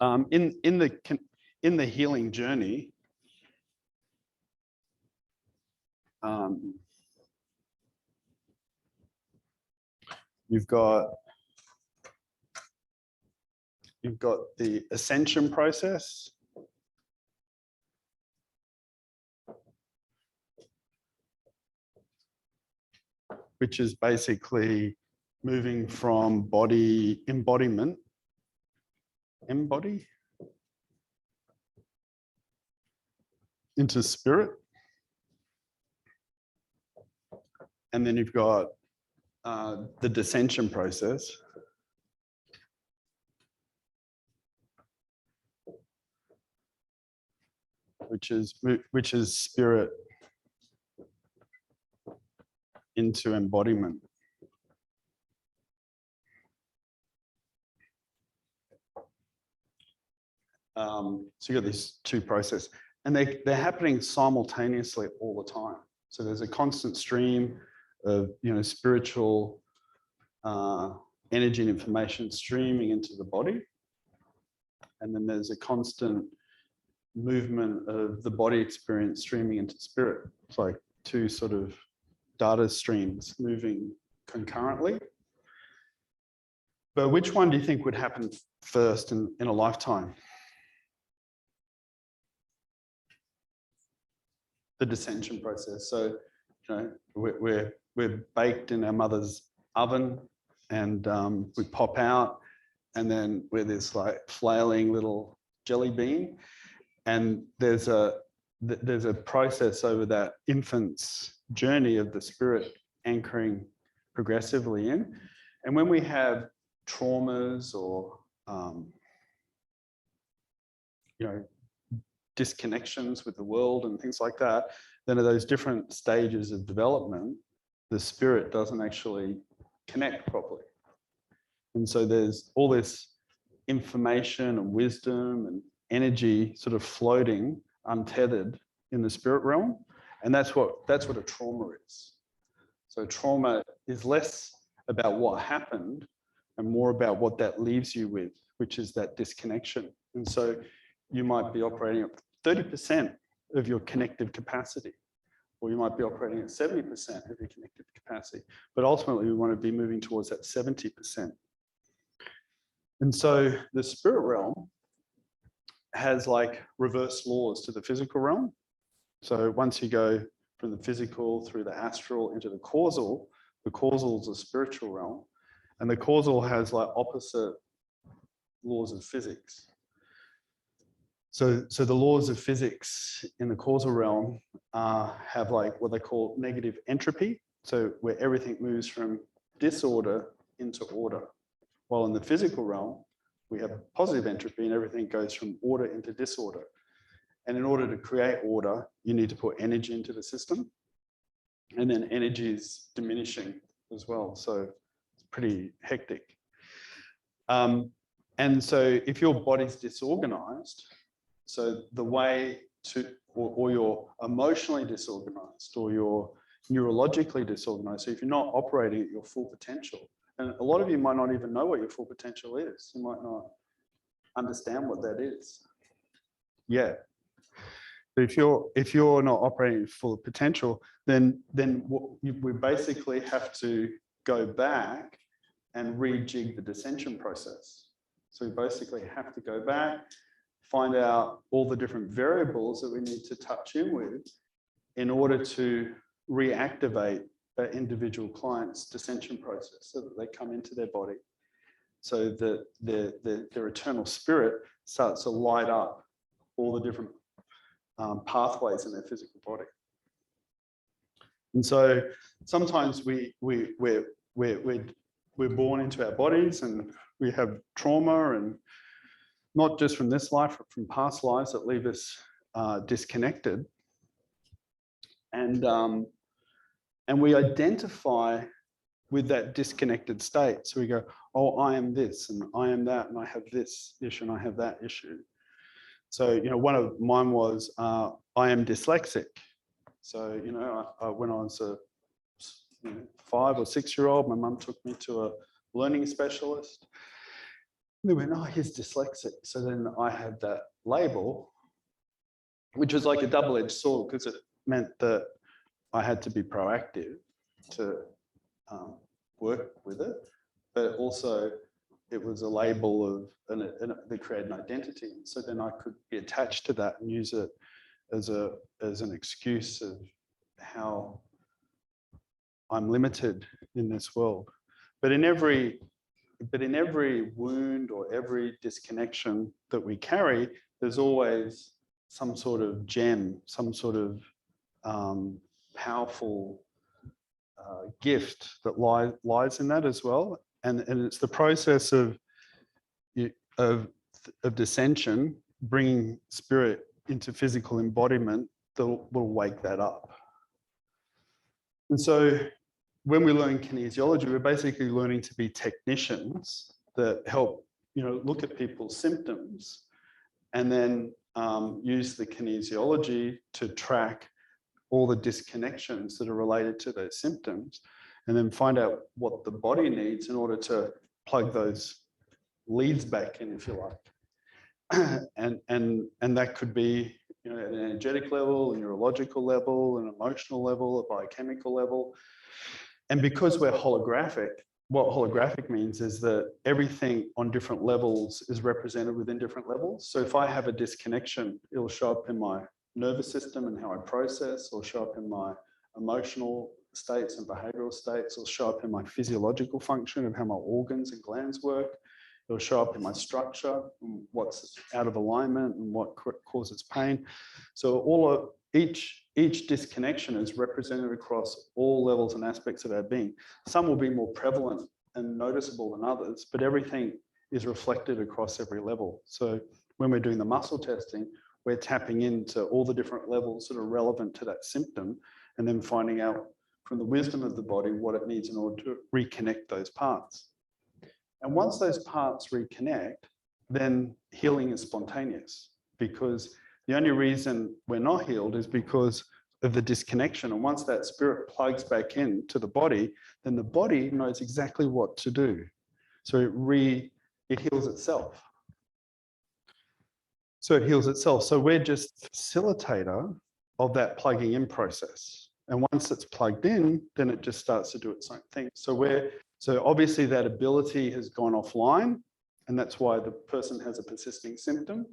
In the healing journey, you've got the ascension process, which is basically moving from body embodiment, into spirit. And then you've got the dissension process, which is spirit into embodiment. So you got these two processes, and they're happening simultaneously all the time. So there's a constant stream of spiritual energy and information streaming into the body, and then there's a constant movement of the body experience streaming into spirit. It's like two sort of data streams moving concurrently. But which one do you think would happen first in a lifetime? The dissension process. So, we're baked in our mother's oven, and we pop out, and then we're this like flailing little jelly bean, and there's a process over that infant's journey of the spirit anchoring progressively in. And when we have traumas or disconnections with the world and things like that, then at those different stages of development, the spirit doesn't actually connect properly. And so there's all this information and wisdom and energy sort of floating untethered in the spirit realm. And that's what a trauma is. So trauma is less about what happened and more about what that leaves you with, which is that disconnection. And so you might be operating at 30% of your connective capacity, or you might be operating at 70% of your connective capacity. But ultimately, we want to be moving towards that 70%. And so the spirit realm has like reverse laws to the physical realm. So once you go from the physical through the astral into the causal is a spiritual realm, and the causal has like opposite laws of physics. So the laws of physics in the causal realm have like what they call negative entropy. So where everything moves from disorder into order. While in the physical realm, we have positive entropy and everything goes from order into disorder. And in order to create order, you need to put energy into the system. And then energy is diminishing as well. So it's pretty hectic. And so if your body's disorganized, so the way to, or you're emotionally disorganized, or you're neurologically disorganized, so if you're not operating at your full potential, and a lot of you might not even know what your full potential is. You might not understand what that is. Yeah. But if you're not operating at full potential, then we basically have to go back and rejig the dissension process. So we basically have to go back, find out all the different variables that we need to touch in with in order to reactivate that individual client's dissension process so that they come into their body, so that their eternal spirit starts to light up all the different pathways in their physical body. And so sometimes we're born into our bodies and we have trauma, and not just from this life, but from past lives that leave us disconnected. And we identify with that disconnected state. So we go, oh, I am this, and I am that, and I have this issue, and I have that issue. So, one of mine was, I am dyslexic. So, when I was a 5 or 6 year old, my mum took me to a learning specialist. They went, oh, he's dyslexic. So then I had that label, which was like a double-edged sword because it meant that I had to be proactive to work with it, but also it was a label of, and it created an identity. So then I could be attached to that and use it as an excuse of how I'm limited in this world. But in every wound or every disconnection that we carry, there's always some sort of gem, some sort of powerful gift that lies in that as well. And it's the process of dissension, bringing spirit into physical embodiment that will wake that up. And so when we learn kinesiology, we're basically learning to be technicians that help, look at people's symptoms and then use the kinesiology to track all the disconnections that are related to those symptoms, and then find out what the body needs in order to plug those leads back in, if you like. And that could be, at an energetic level, a neurological level, an emotional level, a biochemical level. And because we're holographic, what holographic means is that everything on different levels is represented within different levels. So if I have a disconnection, it'll show up in my nervous system and how I process, or show up in my emotional states and behavioral states, or show up in my physiological function of how my organs and glands work. It'll show up in my structure, what's out of alignment and what causes pain. So each disconnection is represented across all levels and aspects of our being. Some will be more prevalent and noticeable than others, but everything is reflected across every level. So when we're doing the muscle testing, we're tapping into all the different levels that are relevant to that symptom, and then finding out from the wisdom of the body what it needs in order to reconnect those parts. And once those parts reconnect, then healing is spontaneous, because the only reason we're not healed is because of the disconnection. And once that spirit plugs back into the body, then the body knows exactly what to do. So it heals itself. So it heals itself. So we're just facilitator of that plugging in process. And once it's plugged in, then it just starts to do its own thing. So obviously that ability has gone offline, and that's why the person has a persisting symptom.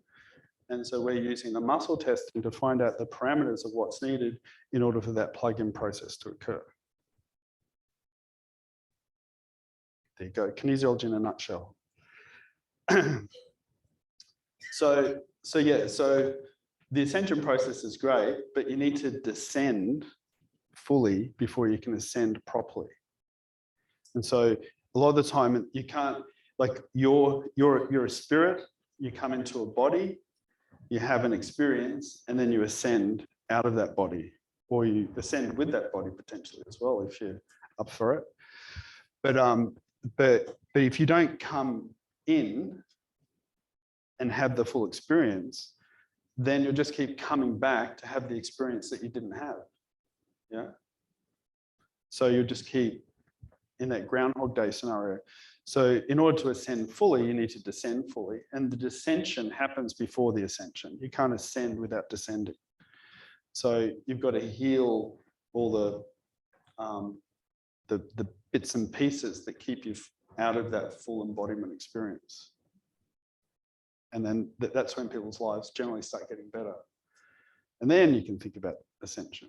And so we're using the muscle testing to find out the parameters of what's needed in order for that plug-in process to occur. There you go, kinesiology in a nutshell. So the ascension process is great, but you need to descend fully before you can ascend properly. And so a lot of the time you can't, like you're a spirit, you come into a body, you have an experience, and then you ascend out of that body, or you ascend with that body potentially as well if you're up for it. But if you don't come in and have the full experience, then you'll just keep coming back to have the experience that you didn't have. Yeah. So you'll just keep in that Groundhog Day scenario. So in order to ascend fully, you need to descend fully. And the dissension happens before the ascension. You can't ascend without descending. So you've got to heal all the bits and pieces that keep you out of that full embodiment experience. And then that's when people's lives generally start getting better. And then you can think about ascension.